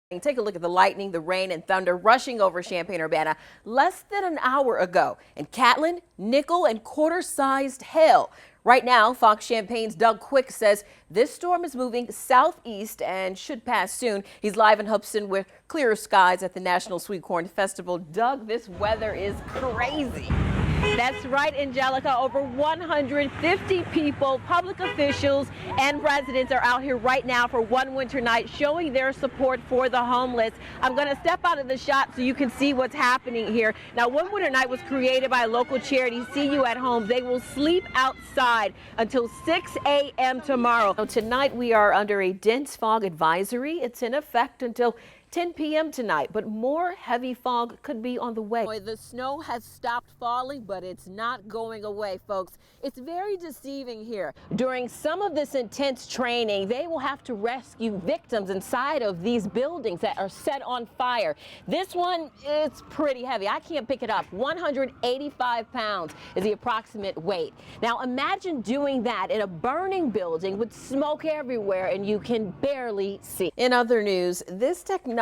Take a look at the lightning, the rain, and thunder rushing over Champaign-Urbana less than an hour ago. And Catlin, nickel and quarter-sized hail. Right now, Fox Champaign's Doug Quick says this storm is moving southeast and should pass soon. He's live in Hubson with clearer skies at the National Sweet Corn Festival. Doug, this weather is crazy. That's right, Angelica. Over 150 people, public officials, and residents are out here right now for one winter night showing their support for the homeless. I'm going to step out of the shot so you can see what's happening here. Now, one winter night was created by a local charity, See You at Home. They will sleep outside until 6 a.m. tomorrow. So tonight, we are under a dense fog advisory. It's in effect until 10 p.m. tonight, but more heavy fog could be on the way. The snow has stopped falling, but it's not going away, folks. It's very deceiving here. During some of this intense training, they will have to rescue victims inside of these buildings that are set on fire. This one is pretty heavy. I can't pick it up. 185 pounds is the approximate weight. Now imagine doing that in a burning building with smoke everywhere and you can barely see. In other news, this technology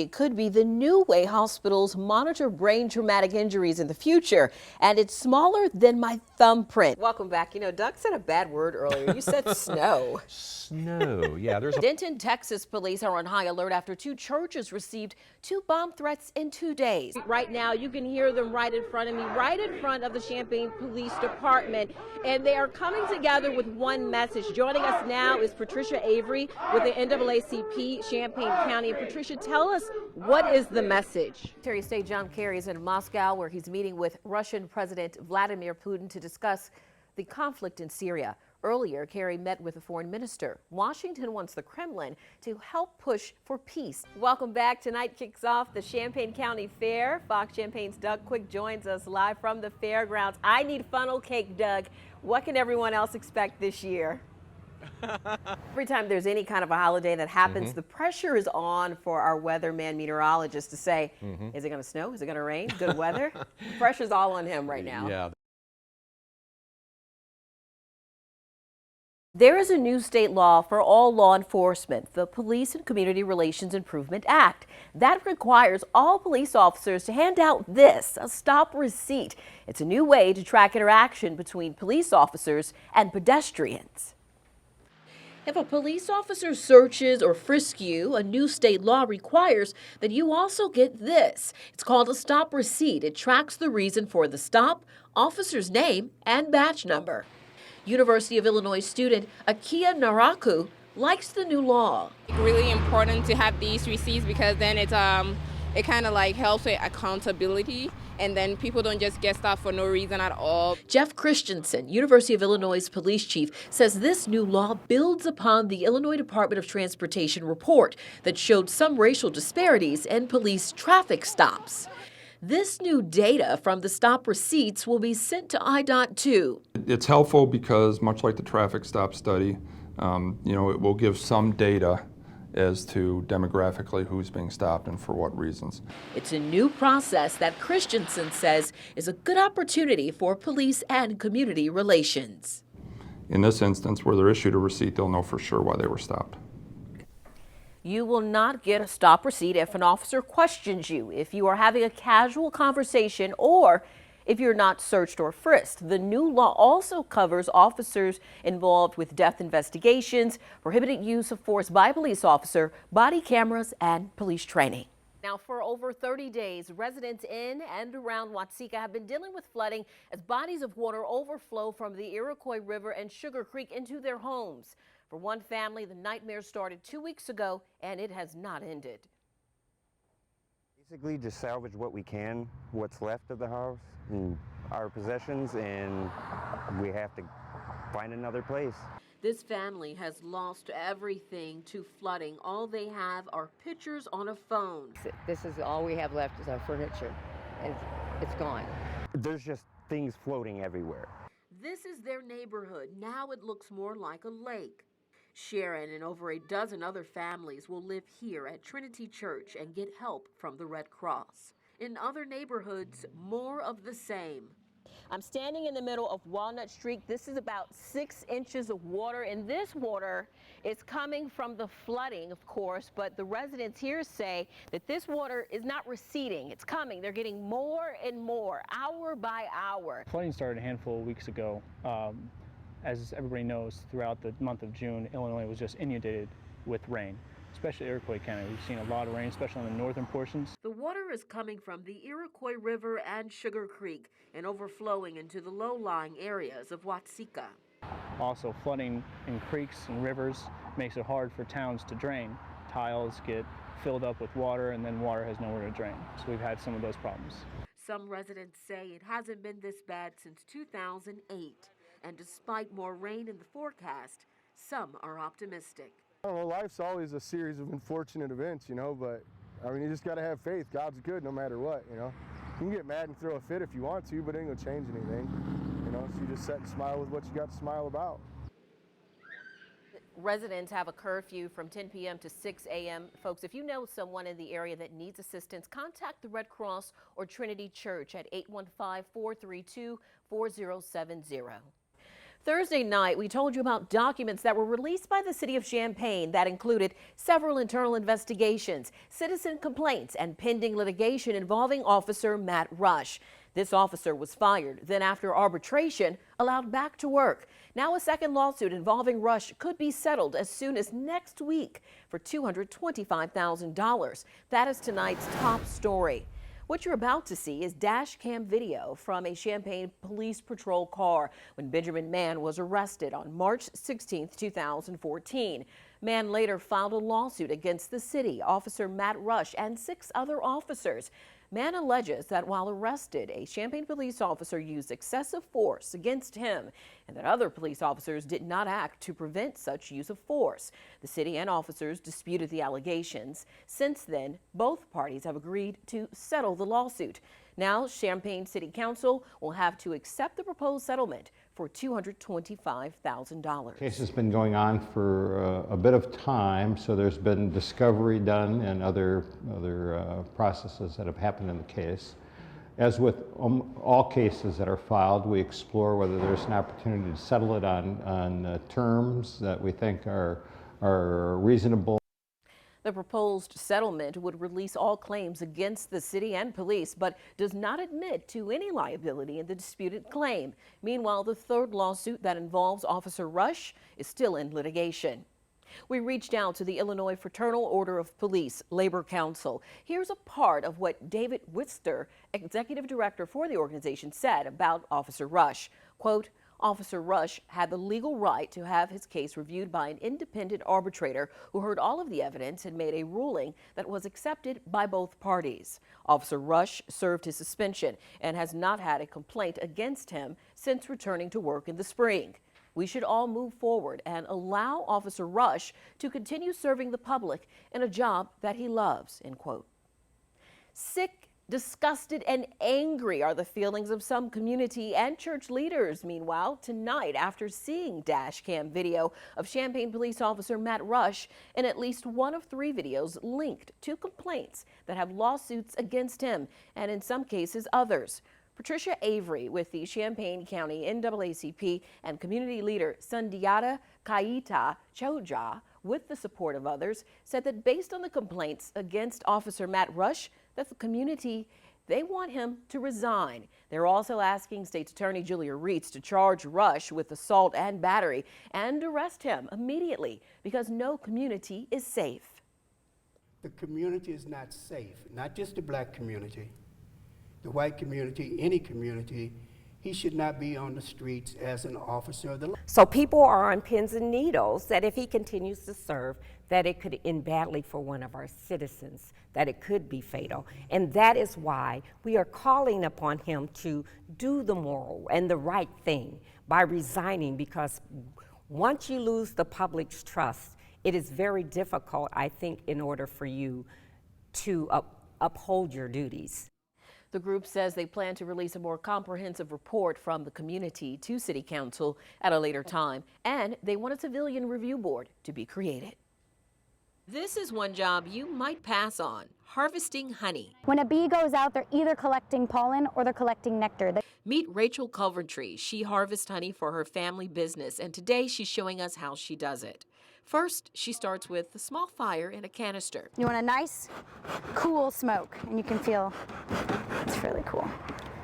could be the new way hospitals monitor brain traumatic injuries in the future, and it's smaller than my thumbprint. Welcome back. You know, Doug said a bad word earlier. You said snow. Snow, yeah. Denton, Texas police are on high alert after two churches received 2 bomb threats in 2 days. Right now, you can hear them right in front of me, right in front of the Champaign Police Department, and they are coming together with one message. Joining us now is Patricia Avery with the NAACP Champaign County. And Patricia, tell us, what is the message? Secretary of State John Kerry is in Moscow, where he's meeting with Russian President Vladimir Putin to discuss the conflict in Syria. Earlier, Kerry met with the foreign minister. Washington wants the Kremlin to help push for peace. Welcome back. Tonight kicks off the Champaign County Fair. Fox Champaign's Doug Quick joins us live from the fairgrounds. I need funnel cake, Doug. What can everyone else expect this year? Every time there's any kind of a holiday that happens, the pressure is on for our weatherman meteorologist to say, is it going to snow? Is it going to rain? Good weather? The pressure's all on him right now. Yeah. There is a new state law for all law enforcement, the Police and Community Relations Improvement Act. That requires all police officers to hand out this, a stop receipt. It's a new way to track interaction between police officers and pedestrians. If a police officer searches or frisks you, a new state law requires that you also get this. It's called a stop receipt. It tracks the reason for the stop, officer's name, and badge number. University of Illinois student Akia Naraku likes the new law. Really important to have these receipts because then it kind of like helps with accountability, and then people don't just get stuff for no reason at all. Jeff Christensen, University of Illinois police chief, says this new law builds upon the Illinois Department of Transportation report that showed some racial disparities in police traffic stops. This new data from the stop receipts will be sent to IDOT too. It's helpful because, much like the traffic stop study, it will give some data as to demographically who's being stopped and for what reasons. It's a new process that Christensen says is a good opportunity for police and community relations. In this instance, where they're issued a receipt, they'll know for sure why they were stopped. You will not get a stop receipt if an officer questions you, if you are having a casual conversation, or if you're not searched or frisked. The new law also covers officers involved with death investigations, prohibited use of force by a police officer, body cameras, and police training. Now, for over 30 days, residents in and around Watseka have been dealing with flooding as bodies of water overflow from the Iroquois River and Sugar Creek into their homes. For one family, the nightmare started 2 weeks ago, and it has not ended. Basically, just salvage what we can, what's left of the house and our possessions, and we have to find another place. This family has lost everything to flooding. All they have are pictures on a phone. This is all we have left is our furniture. It's gone. There's just things floating everywhere. This is their neighborhood. Now it looks more like a lake. Sharon and over a dozen other families will live here at Trinity Church and get help from the Red Cross. In other neighborhoods, more of the same. I'm standing in the middle of Walnut Street. This is about 6 inches of water, and this water is coming from the flooding, of course, but the residents here say that this water is not receding. It's coming. They're getting more and more, hour by hour. Flooding started a handful of weeks ago. As everybody knows, throughout the month of June, Illinois was just inundated with rain, especially Iroquois County. We've seen a lot of rain, especially on the northern portions. The water is coming from the Iroquois River and Sugar Creek and overflowing into the low-lying areas of Watsika. Also, flooding in creeks and rivers makes it hard for towns to drain. Tiles get filled up with water, and then water has nowhere to drain. So we've had some of those problems. Some residents say it hasn't been this bad since 2008. And despite more rain in the forecast, some are optimistic. I don't know, life's always a series of unfortunate events, you know, but I mean, you just got to have faith. God's good no matter what, you know. You can get mad and throw a fit if you want to, but it ain't gonna change anything, you know, so you just sit and smile with what you got to smile about. Residents have a curfew from 10 p.m. to 6 a.m. Folks, if you know someone in the area that needs assistance, contact the Red Cross or Trinity Church at 815-432-4070. Thursday night, we told you about documents that were released by the city of Champaign that included several internal investigations, citizen complaints, and pending litigation involving Officer Matt Rush. This officer was fired, then after arbitration, allowed back to work. Now a second lawsuit involving Rush could be settled as soon as next week for $225,000. That is tonight's top story. What you're about to see is dash cam video from a Champaign police patrol car when Benjamin Mann was arrested on March 16, 2014. Mann later filed a lawsuit against the city, Officer Matt Rush, and 6 other officers. Mann alleges that while arrested, a Champaign police officer used excessive force against him and that other police officers did not act to prevent such use of force. The city and officers disputed the allegations. Since then, both parties have agreed to settle the lawsuit. Now, Champaign City Council will have to accept the proposed settlement for $225,000. The case has been going on for a bit of time, so there's been discovery done and other processes that have happened in the case. As with all cases that are filed, we explore whether there's an opportunity to settle it on terms that we think are reasonable. The proposed settlement would release all claims against the city and police, but does not admit to any liability in the disputed claim. Meanwhile, the third lawsuit that involves Officer Rush is still in litigation. We reached out to the Illinois Fraternal Order of Police Labor Council. Here's a part of what David Wister, executive director for the organization, said about Officer Rush. Quote, Officer Rush had the legal right to have his case reviewed by an independent arbitrator who heard all of the evidence and made a ruling that was accepted by both parties. Officer Rush served his suspension and has not had a complaint against him since returning to work in the spring. We should all move forward and allow Officer Rush to continue serving the public in a job that he loves, end quote. Sick, disgusted, and angry are the feelings of some community and church leaders. Meanwhile, tonight, after seeing dash cam video of Champaign police officer Matt Rush in at least one of 3 videos linked to complaints that have lawsuits against him, and in some cases others. Patricia Avery with the Champaign County NAACP and community leader Sundiata Kaita Choja, with the support of others, said that based on the complaints against Officer Matt Rush, that the community, they want him to resign. They're also asking State's Attorney Julia Reitz to charge Rush with assault and battery and arrest him immediately because no community is safe. The community is not safe, not just the black community, the white community, any community. He should not be on the streets as an officer of the law. So people are on pins and needles that if he continues to serve, that it could end badly for one of our citizens, that it could be fatal. And that is why we are calling upon him to do the moral and the right thing by resigning, because once you lose the public's trust, it is very difficult, I think, in order for you to uphold your duties. The group says they plan to release a more comprehensive report from the community to City Council at a later time, and they want a civilian review board to be created. This is one job you might pass on, harvesting honey. When a bee goes out, they're either collecting pollen or they're collecting nectar. Meet Rachel Coventry. She harvests honey for her family business, and today she's showing us how she does it. First, she starts with a small fire in a canister. You want a nice, cool smoke, and you can feel it's really cool.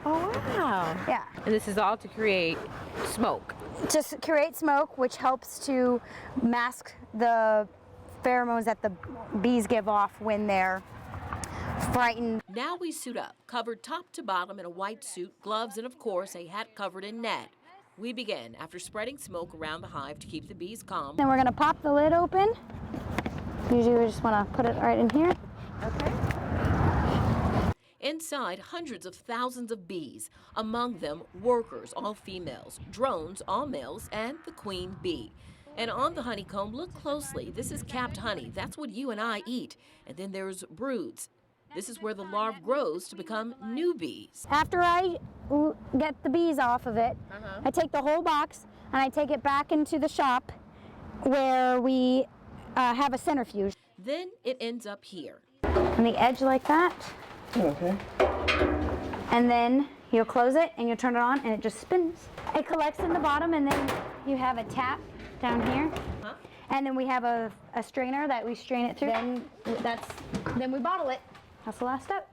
Oh, wow. Yeah. And this is all to create smoke. Just create smoke, which helps to mask the pheromones that the bees give off when they're frightened. Now we suit up, covered top to bottom in a white suit, gloves, and of course a hat covered in net. We begin after spreading smoke around the hive to keep the bees calm. Then we're going to pop the lid open. Usually we just want to put it right in here. Okay. Inside, hundreds of thousands of bees, among them workers, all females, drones, all males, and the queen bee. And on the honeycomb, look closely. This is capped honey. That's what you and I eat. And then there's broods. This is where the larva grows to become new bees. After I get the bees off of it, I take the whole box and I take it back into the shop where we have a centrifuge. Then it ends up here. On the edge like that. Okay. And then you'll close it and you'll turn it on and it just spins. It collects in the bottom and then you have a tap down here. And then we have a strainer that we strain it through. Then we bottle it. That's the last step.